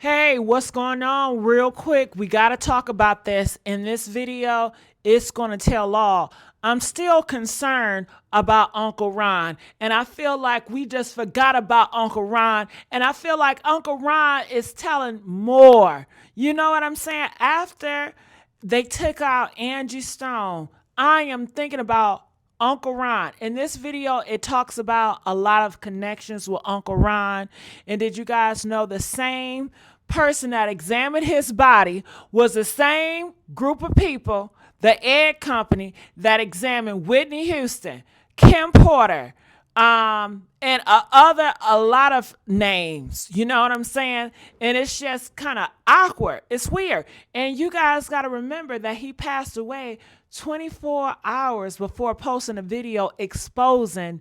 Hey, what's going on? Real quick, we got to talk about this. In this video, it's going to tell all. I'm still concerned about Uncle Ron, and I feel like we just forgot about Uncle Ron, and I feel like Uncle Ron is telling more. You know what I'm saying? After they took out Angie Stone, I am thinking about Uncle Ron. In this video, it talks about a lot of connections with Uncle Ron. And did you guys know the same person that examined his body was the same group of people, the Ed Company, that examined Whitney Houston, Kim Porter, and a lot of names. You know what I'm saying? And it's just kind of awkward. It's weird. And you guys got to remember that he passed away 24 hours before posting a video exposing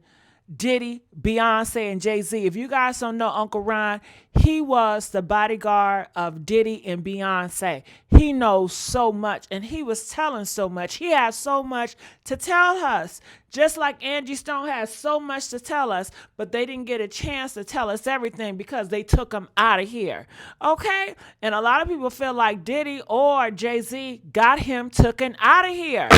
Diddy, Beyonce, and Jay-Z. If you guys don't know Uncle Ron, he was the bodyguard of Diddy and Beyonce. He knows so much, and he was telling so much. He has so much to tell us, just like Angie Stone has so much to tell us, but they didn't get a chance to tell us everything because they took him out of here. Okay? And a lot of people feel like Diddy or Jay-Z got him taken out of here.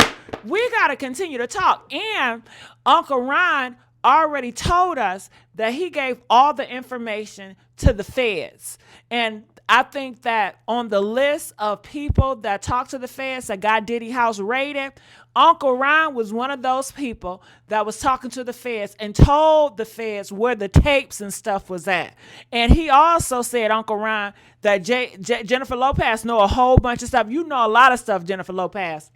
We got to continue to talk. And Uncle Ron already told us that he gave all the information to the feds. And I think that on the list of people that talked to the feds that got Diddy house raided, Uncle Ron was one of those people that was talking to the feds and told the feds where the tapes and stuff was at. And he also said, Uncle Ron, that Jennifer Lopez know a whole bunch of stuff. You know a lot of stuff, Jennifer Lopez.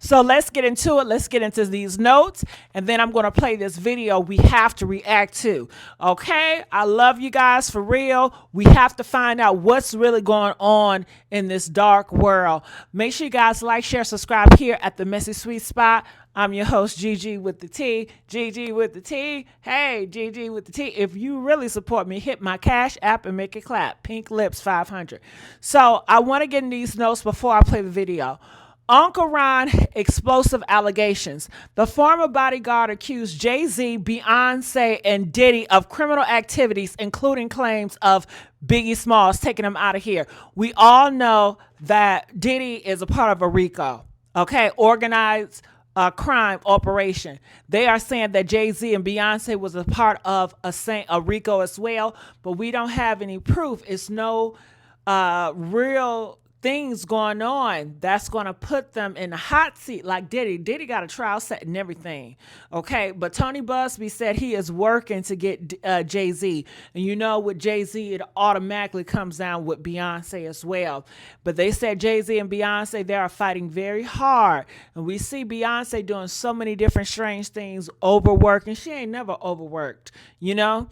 So let's get into it. Let's get into these notes. And then I'm going to play this video we have to react to. Okay? I love you guys for real. We have to find out what's really going on in this dark world. Make sure you guys like, share, subscribe here at the Messy Sweet Spot. I'm your host, Gigi with the T. Gigi with the T. Hey, Gigi with the T. If you really support me, hit my Cash App and make it clap. Pink Lips 500. So I want to get in these notes before I play the video. Uncle Ron, explosive allegations. The former bodyguard accused Jay-Z, Beyonce, and Diddy of criminal activities, including claims of Biggie Smalls taking him out of here. We all know that Diddy is a part of a RICO, okay, organized crime operation. They are saying that Jay-Z and Beyonce was a part of a RICO as well, but we don't have any proof. It's no real things going on that's going to put them in the hot seat like Diddy. Diddy got a trial set and everything. Okay. But Tony Busby said he is working to get Jay-Z. And you know, with Jay-Z, it automatically comes down with Beyonce as well. But they said Jay-Z and Beyonce, they are fighting very hard. And we see Beyonce doing so many different strange things, overworking. She ain't never overworked, you know?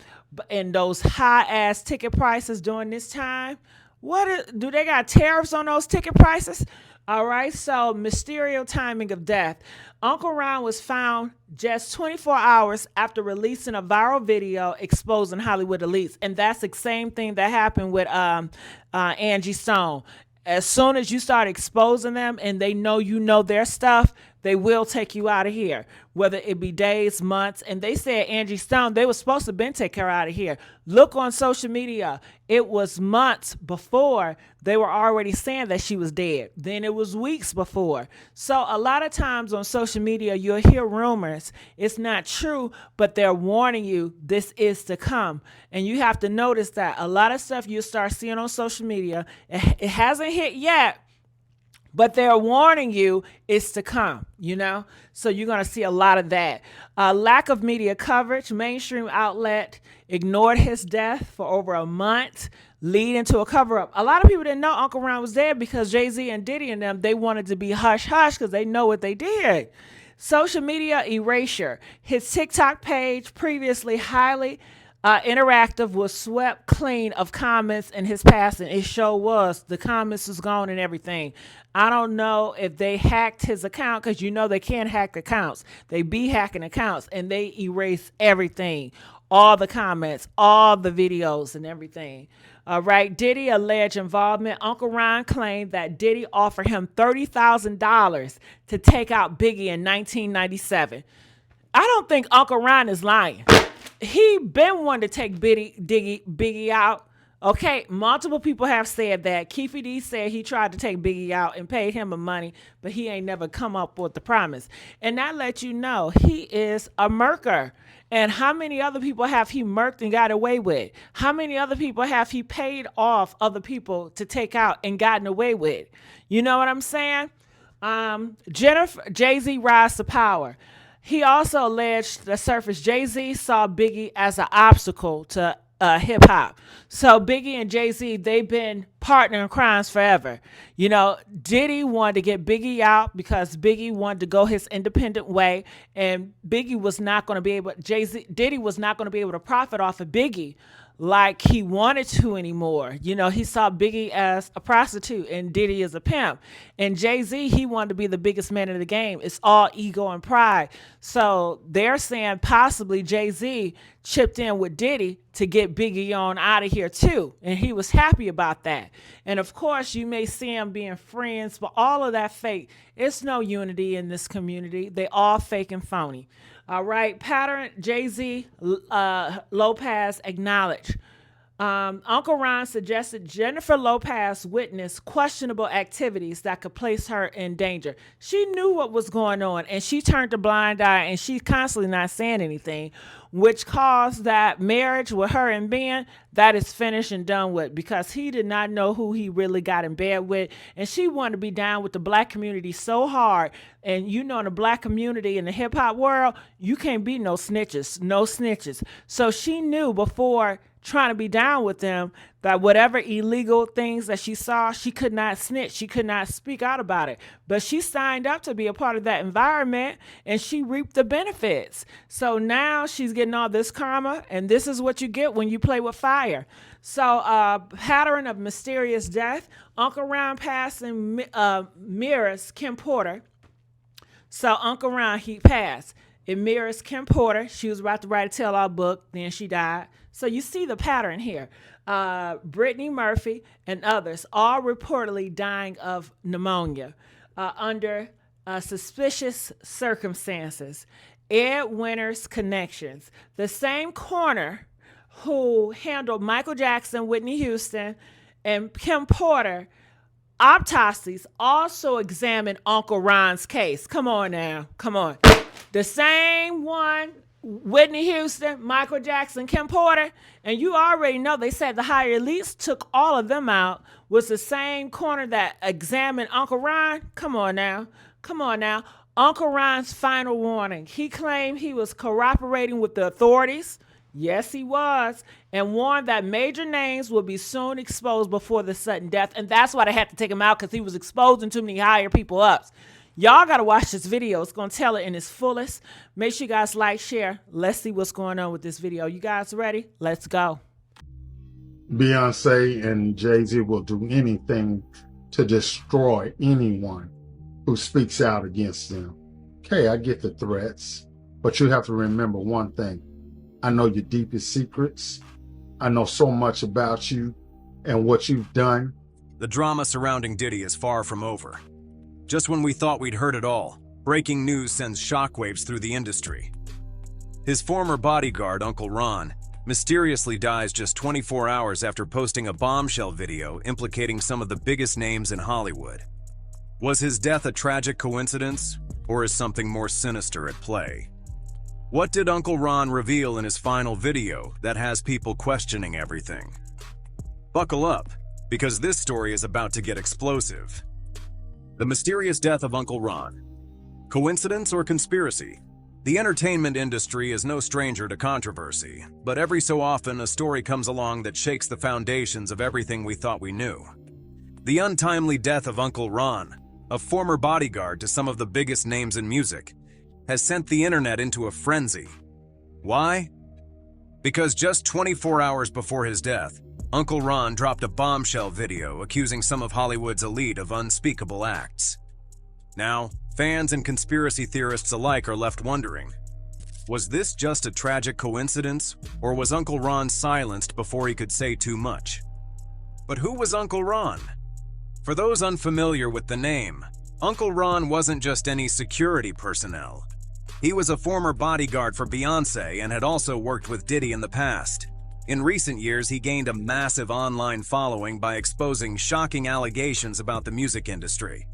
And those high ass ticket prices during this time, do they got tariffs on those ticket prices? All right, so mysterious timing of death. Uncle Ron was found just 24 hours after releasing a viral video exposing Hollywood elites. And that's the same thing that happened with Angie Stone. As soon as you start exposing them and they know you know their stuff, they will take you out of here, whether it be days, months. And they said Angie Stone, they were supposed to been take her out of here. Look on social media. It was months before they were already saying that she was dead. Then it was weeks before. So a lot of times on social media, you'll hear rumors. It's not true, but they're warning you this is to come. And you have to notice that a lot of stuff you start seeing on social media, it hasn't hit yet, but they're warning you it's to come, you know? So you're going to see a lot of that. Lack of media coverage. Mainstream outlet ignored his death for over a month, leading to a cover-up. A lot of people didn't know Uncle Ron was dead because Jay-Z and Diddy and them, they wanted to be hush-hush because they know what they did. Social media erasure. His TikTok page, previously highly interactive, was swept clean of comments in his passing. It sure was. The comments was gone and everything. I don't know if they hacked his account, because you know they can't hack accounts. They be hacking accounts and they erase everything. All the comments, all the videos and everything. All right. Diddy alleged involvement. Uncle Ron claimed that Diddy offered him $30,000 to take out Biggie in 1997. I don't think Uncle Ron is lying. He been wanting to take Biggie out. Okay, multiple people have said that. Keefe D said he tried to take Biggie out and paid him the money, but he ain't never come up with the promise. And that lets you know he is a murker. And how many other people have he murked and got away with? How many other people have he paid off other people to take out and gotten away with? You know what I'm saying? Jay-Z rise to power. He also alleged the surface Jay-Z saw Biggie as an obstacle to hip hop. So Biggie and Jay-Z, they've been partnering crimes forever. You know, Diddy wanted to get Biggie out because Biggie wanted to go his independent way, and Diddy was not going to be able to profit off of Biggie like he wanted to anymore. You know, he saw Biggie as a prostitute and Diddy as a pimp. And Jay-Z, he wanted to be the biggest man in the game. It's all ego and pride. So they're saying possibly Jay-Z chipped in with Diddy to get Biggie on out of here too. And he was happy about that. And of course, you may see them being friends, but all of that fake. It's no unity in this community. They all fake and phony. All right, pattern Jay-Z, Lopez acknowledged. Uncle Ron suggested Jennifer Lopez witnessed questionable activities that could place her in danger. She knew what was going on, and she turned a blind eye, and she's constantly not saying anything, which caused that marriage with her and Ben, that is finished and done with, because he did not know who he really got in bed with, and she wanted to be down with the black community so hard. And you know, in the black community, in the hip-hop world, you can't be no snitches. So she knew before trying to be down with them that whatever illegal things that she saw, she could not snitch. She could not speak out about it. But she signed up to be a part of that environment, and she reaped the benefits. So now she's getting all this karma, and this is what you get when you play with fire. So pattern of mysterious death. Uncle Ron passing mirrors Kim Porter. So Uncle Ron, he passed. It mirrors Kim Porter. She was about to write a tell-all book, then she died. So you see the pattern here. Brittany Murphy and others all reportedly dying of pneumonia under suspicious circumstances. Ed Winter's connections. The same coroner who handled Michael Jackson, Whitney Houston, and Kim Porter autopsies also examined Uncle Ron's case. Come on now. Come on. The same one, Whitney Houston, Michael Jackson, Kim Porter, and you already know they said the higher elites took all of them out, was the same coroner that examined Uncle Ron. Come on now. Come on now. Uncle Ron's final warning. He claimed he was cooperating with the authorities. Yes, he was, and warned that major names will be soon exposed before the sudden death. And that's why they had to take him out, because he was exposing too many higher people up. Y'all got to watch this video. It's going to tell it in its fullest. Make sure you guys like, share. Let's see what's going on with this video. You guys ready? Let's go. Beyoncé and Jay-Z will do anything to destroy anyone who speaks out against them. Okay, I get the threats, but you have to remember one thing. I know your deepest secrets. I know so much about you and what you've done. The drama surrounding Diddy is far from over. Just when we thought we'd heard it all, breaking news sends shockwaves through the industry. His former bodyguard, Uncle Ron, mysteriously dies just 24 hours after posting a bombshell video implicating some of the biggest names in Hollywood. Was his death a tragic coincidence, or is something more sinister at play? What did Uncle Ron reveal in his final video that has people questioning everything? Buckle up, because this story is about to get explosive. The mysterious death of Uncle Ron. Coincidence or conspiracy? The entertainment industry is no stranger to controversy, but every so often a story comes along that shakes the foundations of everything we thought we knew. The untimely death of Uncle Ron, a former bodyguard to some of the biggest names in music, has sent the internet into a frenzy. Why? Because just 24 hours before his death, Uncle Ron dropped a bombshell video accusing some of Hollywood's elite of unspeakable acts. Now, fans and conspiracy theorists alike are left wondering, was this just a tragic coincidence, or was Uncle Ron silenced before he could say too much? But who was Uncle Ron? For those unfamiliar with the name, Uncle Ron wasn't just any security personnel. He was a former bodyguard for Beyoncé and had also worked with Diddy in the past. In recent years, he gained a massive online following by exposing shocking allegations about the music industry.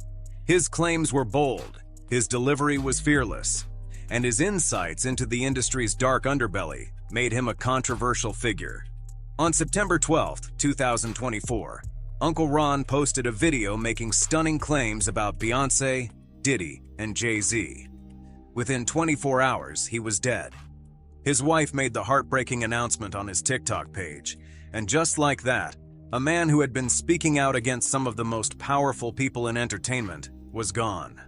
His claims were bold, his delivery was fearless, and his insights into the industry's dark underbelly made him a controversial figure. On September 12, 2024, Uncle Ron posted a video making stunning claims about Beyoncé, Diddy, and Jay-Z. Within 24 hours, he was dead. His wife made the heartbreaking announcement on his TikTok page, and just like that, a man who had been speaking out against some of the most powerful people in entertainment was gone.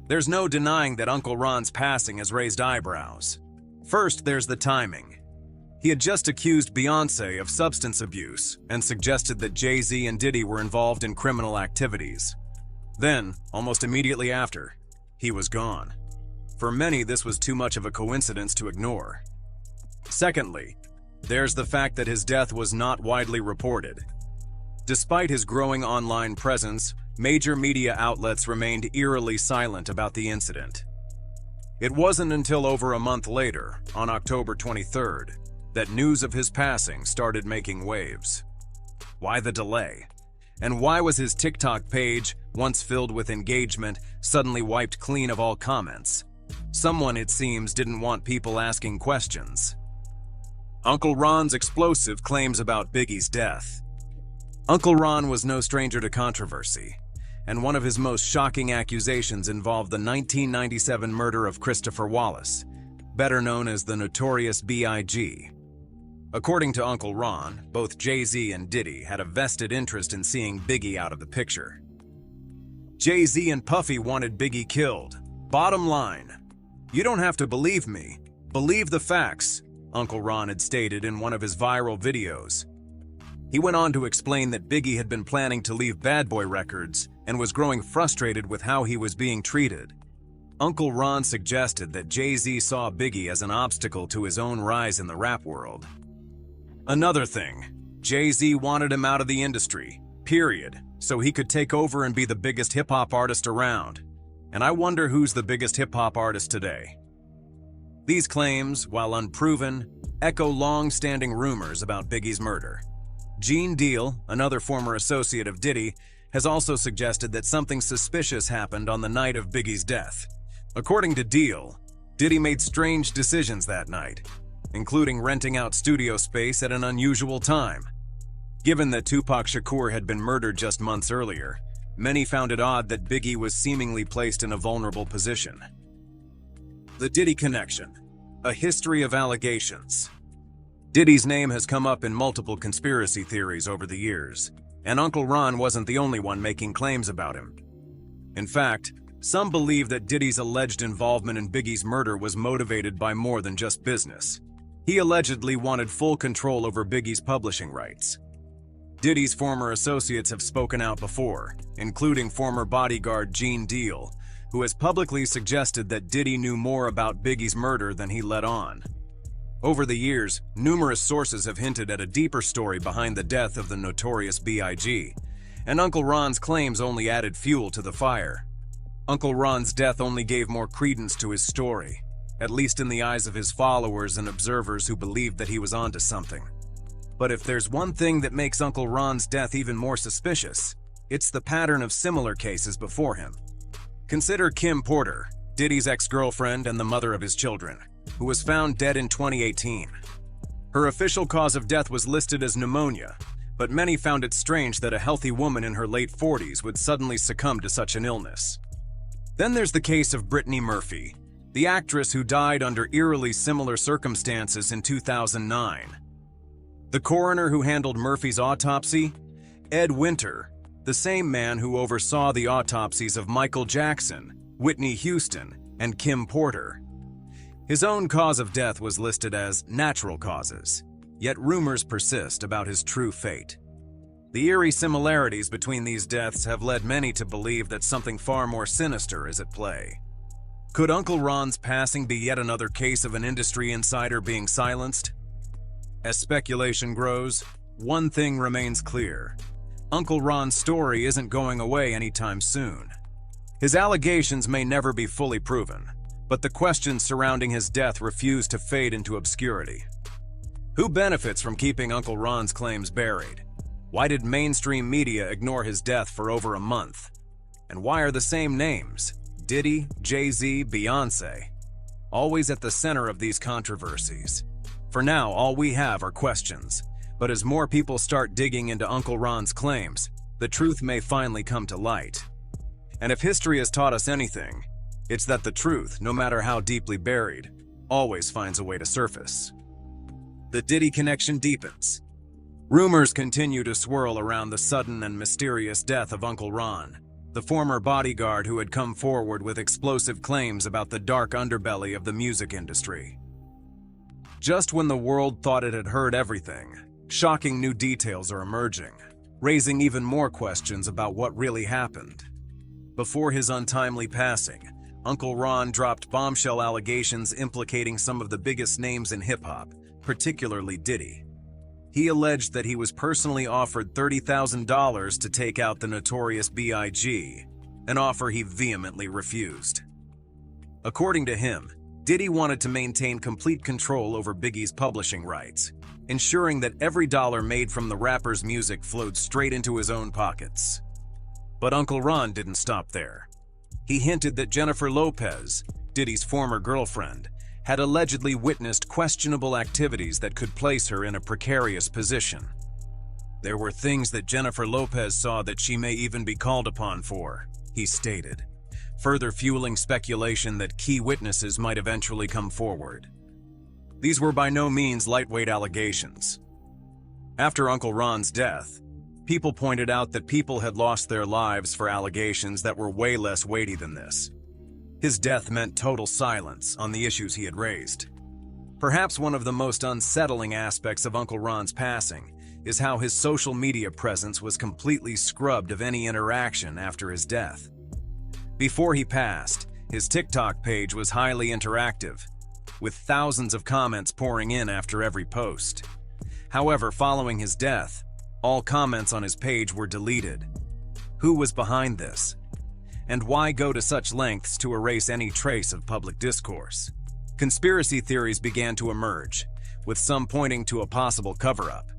There's no denying that Uncle Ron's passing has raised eyebrows. First, there's the timing. He had just accused Beyoncé of substance abuse and suggested that Jay-Z and Diddy were involved in criminal activities. Then, almost immediately after, he was gone. For many, this was too much of a coincidence to ignore. Secondly, there's the fact that his death was not widely reported. Despite his growing online presence, major media outlets remained eerily silent about the incident. It wasn't until over a month later, on October 23rd, that news of his passing started making waves. Why the delay? And why was his TikTok page, once filled with engagement, suddenly wiped clean of all comments? Someone, it seems, didn't want people asking questions. Uncle Ron's explosive claims about Biggie's death. Uncle Ron was no stranger to controversy, and one of his most shocking accusations involved the 1997 murder of Christopher Wallace, better known as the notorious B.I.G. According to Uncle Ron, both Jay-Z and Diddy had a vested interest in seeing Biggie out of the picture. Jay-Z and Puffy wanted Biggie killed. Bottom line, you don't have to believe me, believe the facts, Uncle Ron had stated in one of his viral videos. He went on to explain that Biggie had been planning to leave Bad Boy Records and was growing frustrated with how he was being treated. Uncle Ron suggested that Jay-Z saw Biggie as an obstacle to his own rise in the rap world. Another thing, Jay-Z wanted him out of the industry, period, so he could take over and be the biggest hip-hop artist around. And I wonder who's the biggest hip-hop artist today. These claims, while unproven, echo long-standing rumors about Biggie's murder. Gene Deal, another former associate of Diddy, has also suggested that something suspicious happened on the night of Biggie's death. According to Deal, Diddy made strange decisions that night, including renting out studio space at an unusual time. Given that Tupac Shakur had been murdered just months earlier, many found it odd that Biggie was seemingly placed in a vulnerable position. The Diddy connection, a history of allegations. Diddy's name has come up in multiple conspiracy theories over the years, and Uncle Ron wasn't the only one making claims about him. In fact, some believe that Diddy's alleged involvement in Biggie's murder was motivated by more than just business. He allegedly wanted full control over Biggie's publishing rights. Diddy's former associates have spoken out before, including former bodyguard Gene Deal, who has publicly suggested that Diddy knew more about Biggie's murder than he let on. Over the years, numerous sources have hinted at a deeper story behind the death of the notorious B.I.G., and Uncle Ron's claims only added fuel to the fire. Uncle Ron's death only gave more credence to his story, at least in the eyes of his followers and observers who believed that he was onto something. But if there's one thing that makes Uncle Ron's death even more suspicious, it's the pattern of similar cases before him. Consider Kim Porter, Diddy's ex-girlfriend and the mother of his children, who was found dead in 2018. Her official cause of death was listed as pneumonia, but many found it strange that a healthy woman in her late 40s would suddenly succumb to such an illness. Then there's the case of Brittany Murphy, the actress who died under eerily similar circumstances in 2009. The coroner who handled Murphy's autopsy? Ed Winter, the same man who oversaw the autopsies of Michael Jackson, Whitney Houston, and Kim Porter. His own cause of death was listed as natural causes, yet rumors persist about his true fate. The eerie similarities between these deaths have led many to believe that something far more sinister is at play. Could Uncle Ron's passing be yet another case of an industry insider being silenced? As speculation grows, one thing remains clear. Uncle Ron's story isn't going away anytime soon. His allegations may never be fully proven, but the questions surrounding his death refuse to fade into obscurity. Who benefits from keeping Uncle Ron's claims buried? Why did mainstream media ignore his death for over a month? And why are the same names, Diddy, Jay-Z, Beyoncé, always at the center of these controversies? For now, all we have are questions. But as more people start digging into Uncle Ron's claims, the truth may finally come to light. And if history has taught us anything, it's that the truth, no matter how deeply buried, always finds a way to surface. The Diddy connection deepens. Rumors continue to swirl around the sudden and mysterious death of Uncle Ron, the former bodyguard who had come forward with explosive claims about the dark underbelly of the music industry. Just when the world thought it had heard everything, shocking new details are emerging, raising even more questions about what really happened. Before his untimely passing, Uncle Ron dropped bombshell allegations implicating some of the biggest names in hip-hop, particularly Diddy. He alleged that he was personally offered $30,000 to take out the notorious B.I.G., an offer he vehemently refused. According to him, Diddy wanted to maintain complete control over Biggie's publishing rights, ensuring that every dollar made from the rapper's music flowed straight into his own pockets. But Uncle Ron didn't stop there. He hinted that Jennifer Lopez, Diddy's former girlfriend, had allegedly witnessed questionable activities that could place her in a precarious position. There were things that Jennifer Lopez saw that she may even be called upon for, he stated, further fueling speculation that key witnesses might eventually come forward. These were by no means lightweight allegations. After Uncle Ron's death, people pointed out that people had lost their lives for allegations that were way less weighty than this. His death meant total silence on the issues he had raised. Perhaps one of the most unsettling aspects of Uncle Ron's passing is how his social media presence was completely scrubbed of any interaction after his death. Before he passed, his TikTok page was highly interactive, with thousands of comments pouring in after every post. However, following his death, all comments on his page were deleted. Who was behind this? And why go to such lengths to erase any trace of public discourse? Conspiracy theories began to emerge, with some pointing to a possible cover-up.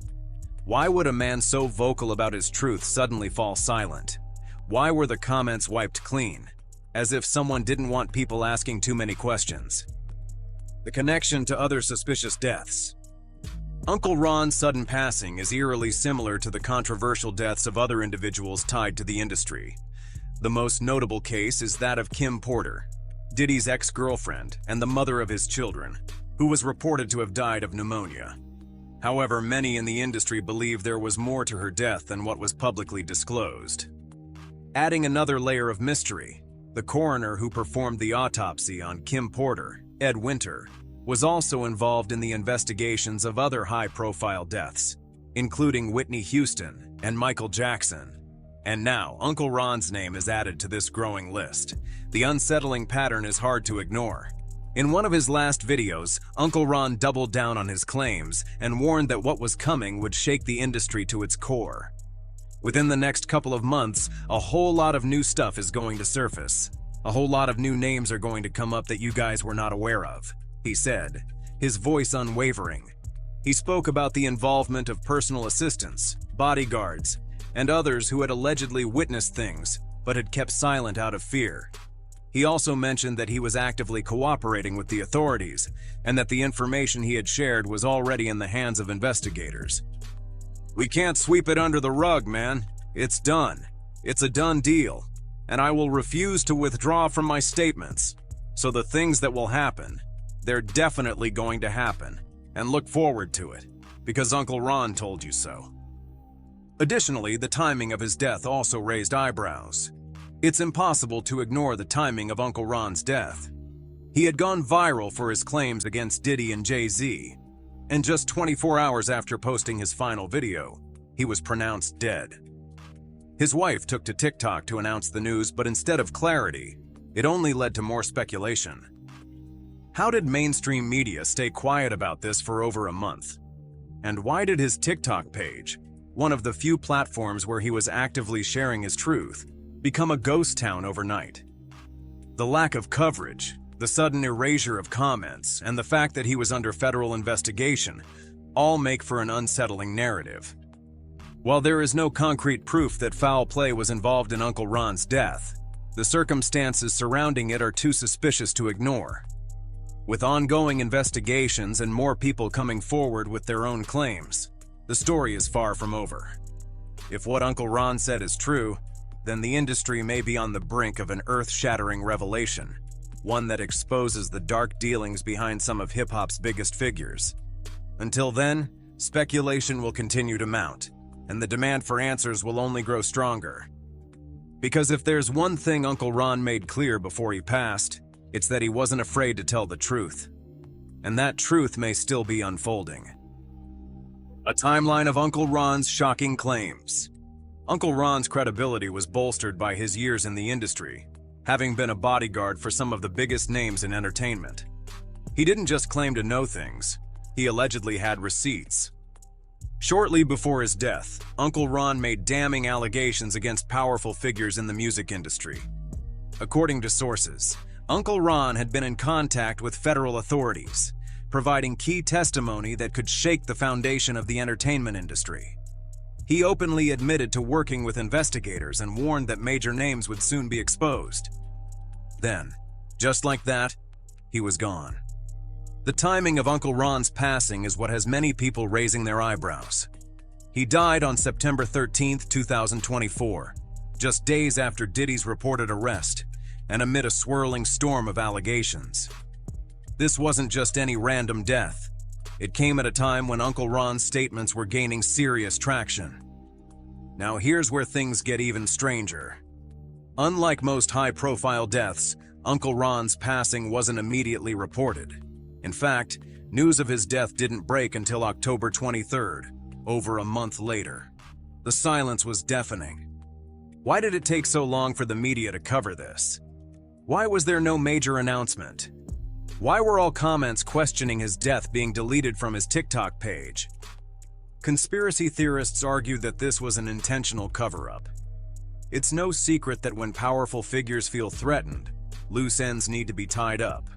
Why would a man so vocal about his truth suddenly fall silent? Why were the comments wiped clean, as if someone didn't want people asking too many questions? The connection to other suspicious deaths. Uncle Ron's sudden passing is eerily similar to the controversial deaths of other individuals tied to the industry. The most notable case is that of Kim Porter, Diddy's ex-girlfriend and the mother of his children, who was reported to have died of pneumonia. However, many in the industry believe there was more to her death than what was publicly disclosed. Adding another layer of mystery, the coroner who performed the autopsy on Kim Porter, Ed Winter, was also involved in the investigations of other high-profile deaths, including Whitney Houston and Michael Jackson. And now, Uncle Ron's name is added to this growing list. The unsettling pattern is hard to ignore. In one of his last videos, Uncle Ron doubled down on his claims and warned that what was coming would shake the industry to its core. Within the next couple of months, a whole lot of new stuff is going to surface. A whole lot of new names are going to come up that you guys were not aware of, he said, his voice unwavering. He spoke about the involvement of personal assistants, bodyguards, and others who had allegedly witnessed things, but had kept silent out of fear. He also mentioned that he was actively cooperating with the authorities, and that the information he had shared was already in the hands of investigators. "We can't sweep it under the rug, man. It's done. It's a done deal, and I will refuse to withdraw from my statements. So the things that will happen, they're definitely going to happen, and look forward to it, because Uncle Ron told you so." Additionally, the timing of his death also raised eyebrows. It's impossible to ignore the timing of Uncle Ron's death. He had gone viral for his claims against Diddy and Jay-Z, and just 24 hours after posting his final video, he was pronounced dead. His wife took to TikTok to announce the news, but instead of clarity, it only led to more speculation. How did mainstream media stay quiet about this for over a month? And why did his TikTok page, one of the few platforms where he was actively sharing his truth, become a ghost town overnight? The lack of coverage, the sudden erasure of comments, and the fact that he was under federal investigation all make for an unsettling narrative. While there is no concrete proof that foul play was involved in Uncle Ron's death, the circumstances surrounding it are too suspicious to ignore. With ongoing investigations and more people coming forward with their own claims, the story is far from over. If what Uncle Ron said is true, then the industry may be on the brink of an earth-shattering revelation, one that exposes the dark dealings behind some of hip-hop's biggest figures. Until then, speculation will continue to mount, and the demand for answers will only grow stronger. Because if there's one thing Uncle Ron made clear before he passed, it's that he wasn't afraid to tell the truth. And that truth may still be unfolding. A timeline of Uncle Ron's shocking claims. Uncle Ron's credibility was bolstered by his years in the industry, having been a bodyguard for some of the biggest names in entertainment. He didn't just claim to know things, he allegedly had receipts. Shortly before his death, Uncle Ron made damning allegations against powerful figures in the music industry. According to sources, Uncle Ron had been in contact with federal authorities, providing key testimony that could shake the foundation of the entertainment industry. He openly admitted to working with investigators and warned that major names would soon be exposed. Then, just like that, he was gone. The timing of Uncle Ron's passing is what has many people raising their eyebrows. He died on September 13, 2024, just days after Diddy's reported arrest, and amid a swirling storm of allegations. This wasn't just any random death. It came at a time when Uncle Ron's statements were gaining serious traction. Now here's where things get even stranger. Unlike most high-profile deaths, Uncle Ron's passing wasn't immediately reported. In fact, news of his death didn't break until October 23rd, over a month later. The silence was deafening. Why did it take so long for the media to cover this? Why was there no major announcement? Why were all comments questioning his death being deleted from his TikTok page? Conspiracy theorists argue that this was an intentional cover-up. It's no secret that when powerful figures feel threatened, loose ends need to be tied up.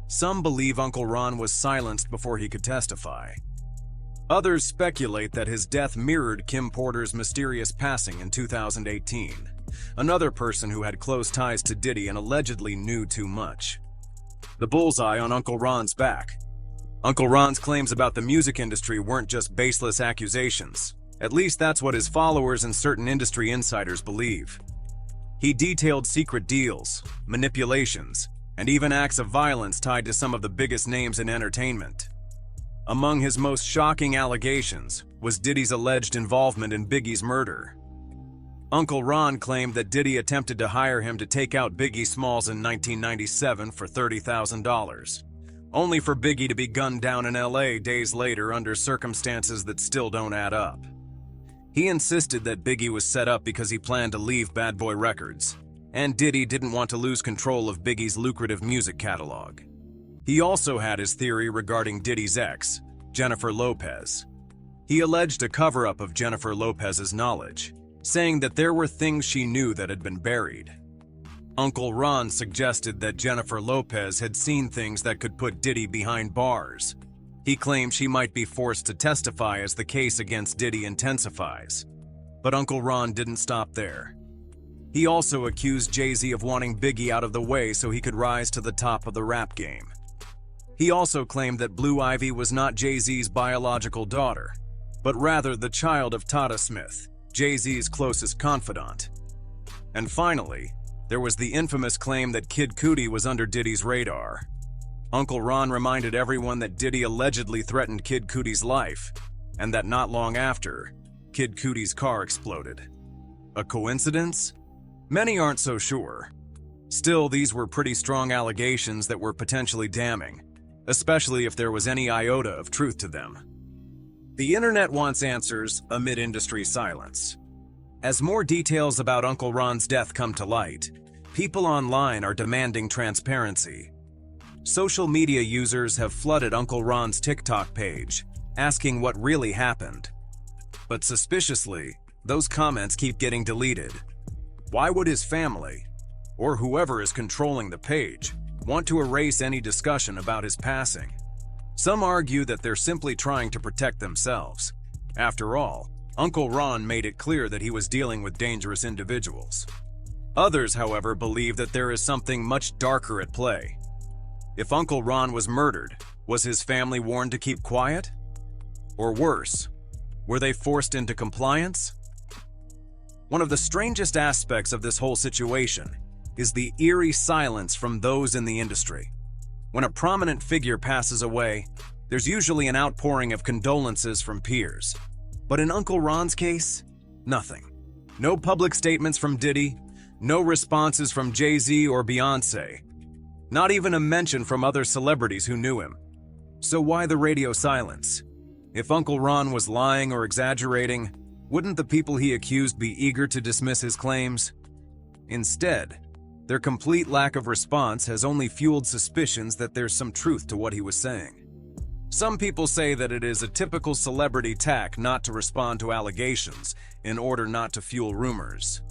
Some believe Uncle Ron was silenced before he could testify. Others speculate that his death mirrored Kim Porter's mysterious passing in 2018, another person who had close ties to Diddy and allegedly knew too much. The bullseye on Uncle Ron's back. Uncle Ron's claims about the music industry weren't just baseless accusations. At least that's what his followers and certain industry insiders believe. He detailed secret deals, manipulations, and even acts of violence tied to some of the biggest names in entertainment. Among his most shocking allegations was Diddy's alleged involvement in Biggie's murder. Uncle Ron claimed that Diddy attempted to hire him to take out Biggie Smalls in 1997 for $30,000, only for Biggie to be gunned down in LA days later under circumstances that still don't add up. He insisted that Biggie was set up because he planned to leave Bad Boy Records, and Diddy didn't want to lose control of Biggie's lucrative music catalog. He also had his theory regarding Diddy's ex, Jennifer Lopez. He alleged a cover-up of Jennifer Lopez's knowledge, saying that there were things she knew that had been buried. Uncle Ron suggested that Jennifer Lopez had seen things that could put Diddy behind bars. He claimed she might be forced to testify as the case against Diddy intensifies. But Uncle Ron didn't stop there. He also accused Jay-Z of wanting Biggie out of the way so he could rise to the top of the rap game. He also claimed that Blue Ivy was not Jay-Z's biological daughter, but rather the child of Tata Smith, Jay-Z's closest confidant. And finally, there was the infamous claim that Kid Cudi was under Diddy's radar. Uncle Ron reminded everyone that Diddy allegedly threatened Kid Cudi's life, and that not long after, Kid Cudi's car exploded. A coincidence? Many aren't so sure. Still, these were pretty strong allegations that were potentially damning, especially if there was any iota of truth to them. The internet wants answers amid industry silence. As more details about Uncle Ron's death come to light, people online are demanding transparency. Social media users have flooded Uncle Ron's TikTok page, asking what really happened. But suspiciously, those comments keep getting deleted. Why would his family, or whoever is controlling the page, want to erase any discussion about his passing? Some argue that they're simply trying to protect themselves. After all, Uncle Ron made it clear that he was dealing with dangerous individuals. Others, however, believe that there is something much darker at play. If Uncle Ron was murdered, was his family warned to keep quiet? Or worse, were they forced into compliance? One of the strangest aspects of this whole situation is the eerie silence from those in the industry. When a prominent figure passes away, there's usually an outpouring of condolences from peers. But in Uncle Ron's case, nothing. No public statements from Diddy, no responses from Jay-Z or Beyoncé, not even a mention from other celebrities who knew him. So why the radio silence? If Uncle Ron was lying or exaggerating, wouldn't the people he accused be eager to dismiss his claims? Instead, their complete lack of response has only fueled suspicions that there's some truth to what he was saying. Some people say that it is a typical celebrity tack not to respond to allegations in order not to fuel rumors.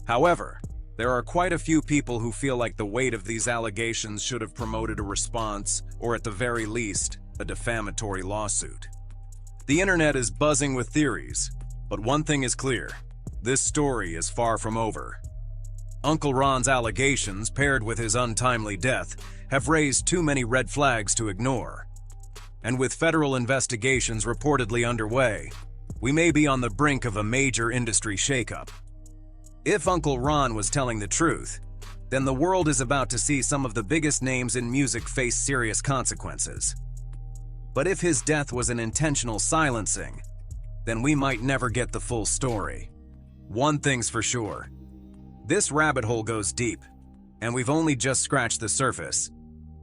However, there are quite a few people who feel like the weight of these allegations should have promoted a response, or at the very least, a defamatory lawsuit. The internet is buzzing with theories, but one thing is clear: this story is far from over. Uncle Ron's allegations, paired with his untimely death, have raised too many red flags to ignore. And with federal investigations reportedly underway, we may be on the brink of a major industry shakeup. If Uncle Ron was telling the truth, then the world is about to see some of the biggest names in music face serious consequences. But if his death was an intentional silencing, then we might never get the full story. One thing's for sure: this rabbit hole goes deep, and we've only just scratched the surface.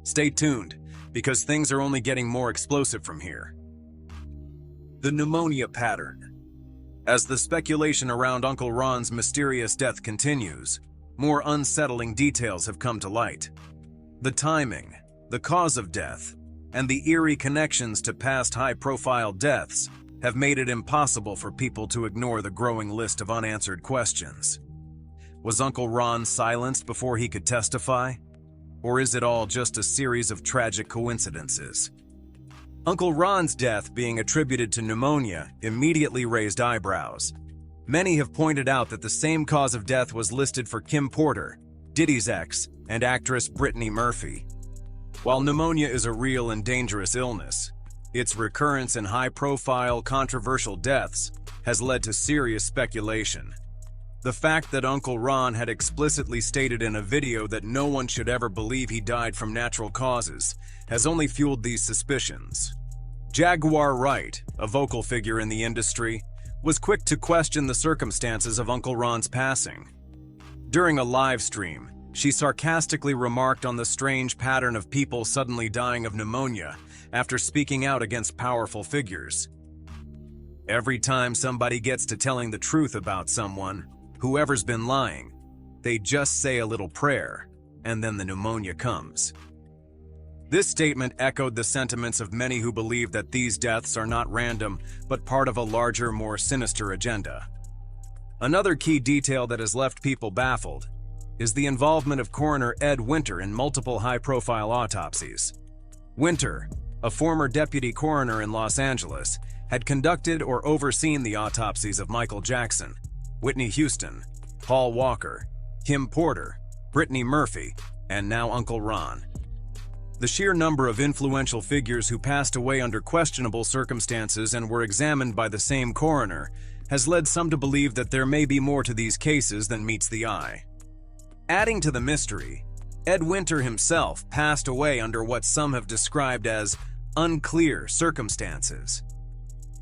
Stay tuned, because things are only getting more explosive from here. The pneumonia pattern. As the speculation around Uncle Ron's mysterious death continues, more unsettling details have come to light. The timing, the cause of death, and the eerie connections to past high-profile deaths have made it impossible for people to ignore the growing list of unanswered questions. Was Uncle Ron silenced before he could testify? Or is it all just a series of tragic coincidences? Uncle Ron's death being attributed to pneumonia immediately raised eyebrows. Many have pointed out that the same cause of death was listed for Kim Porter, Diddy's ex, and actress Brittany Murphy. While pneumonia is a real and dangerous illness, its recurrence in high-profile, controversial deaths has led to serious speculation. The fact that Uncle Ron had explicitly stated in a video that no one should ever believe he died from natural causes has only fueled these suspicions. Jaguar Wright, a vocal figure in the industry, was quick to question the circumstances of Uncle Ron's passing. During a live stream, she sarcastically remarked on the strange pattern of people suddenly dying of pneumonia after speaking out against powerful figures. Every time somebody gets to telling the truth about someone, whoever's been lying, they just say a little prayer, and then the pneumonia comes. This statement echoed the sentiments of many who believe that these deaths are not random, but part of a larger, more sinister agenda. Another key detail that has left people baffled is the involvement of coroner Ed Winter in multiple high-profile autopsies. Winter, a former deputy coroner in Los Angeles, had conducted or overseen the autopsies of Michael Jackson, Whitney Houston, Paul Walker, Kim Porter, Brittany Murphy, and now Uncle Ron. The sheer number of influential figures who passed away under questionable circumstances and were examined by the same coroner has led some to believe that there may be more to these cases than meets the eye. Adding to the mystery, Ed Winter himself passed away under what some have described as unclear circumstances.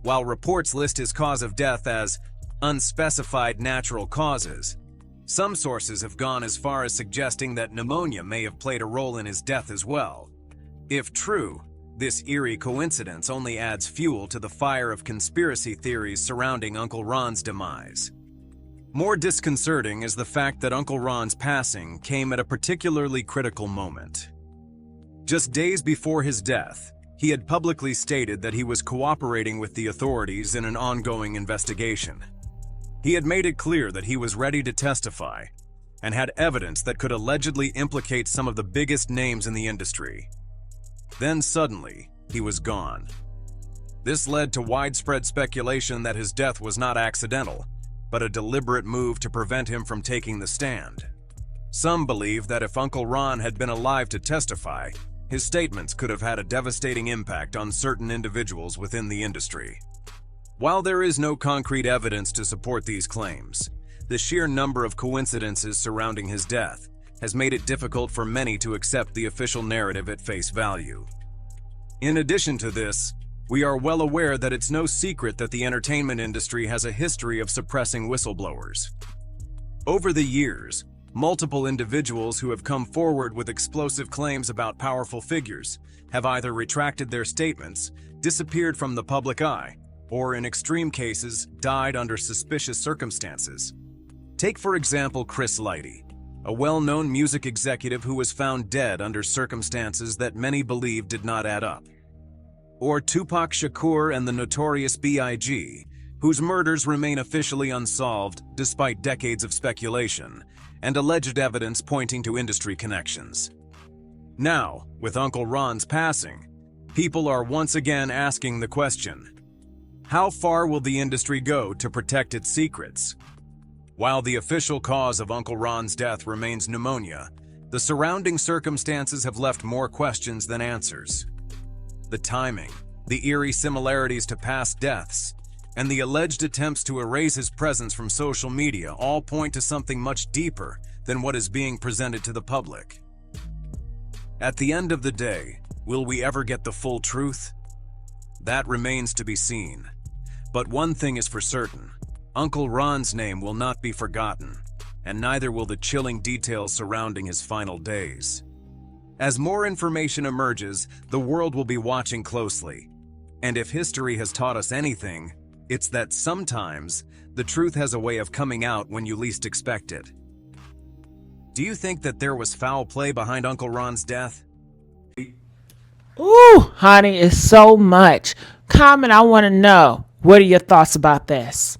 While reports list his cause of death as unspecified natural causes, some sources have gone as far as suggesting that pneumonia may have played a role in his death as well. If true, this eerie coincidence only adds fuel to the fire of conspiracy theories surrounding Uncle Ron's demise. More disconcerting is the fact that Uncle Ron's passing came at a particularly critical moment. Just days before his death, he had publicly stated that he was cooperating with the authorities in an ongoing investigation. He had made it clear that he was ready to testify and had evidence that could allegedly implicate some of the biggest names in the industry. Then suddenly, he was gone. This led to widespread speculation that his death was not accidental, but a deliberate move to prevent him from taking the stand. Some believe that if Uncle Ron had been alive to testify, his statements could have had a devastating impact on certain individuals within the industry. While there is no concrete evidence to support these claims, the sheer number of coincidences surrounding his death has made it difficult for many to accept the official narrative at face value. In addition to this, we are well aware that it's no secret that the entertainment industry has a history of suppressing whistleblowers. Over the years, multiple individuals who have come forward with explosive claims about powerful figures have either retracted their statements, disappeared from the public eye, or in extreme cases, died under suspicious circumstances. Take for example Chris Lighty, a well-known music executive who was found dead under circumstances that many believe did not add up. Or Tupac Shakur and the notorious B.I.G., whose murders remain officially unsolved despite decades of speculation and alleged evidence pointing to industry connections. Now, with Uncle Ron's passing, people are once again asking the question, how far will the industry go to protect its secrets? While the official cause of Uncle Ron's death remains pneumonia, the surrounding circumstances have left more questions than answers. The timing, the eerie similarities to past deaths, and the alleged attempts to erase his presence from social media all point to something much deeper than what is being presented to the public. At the end of the day, will we ever get the full truth? That remains to be seen. But one thing is for certain, Uncle Ron's name will not be forgotten, and neither will the chilling details surrounding his final days. As more information emerges, the world will be watching closely. And if history has taught us anything, it's that sometimes the truth has a way of coming out when you least expect it. Do you think that there was foul play behind Uncle Ron's death? Ooh, honey, it's so much. Comment, I want to know. What are your thoughts about this?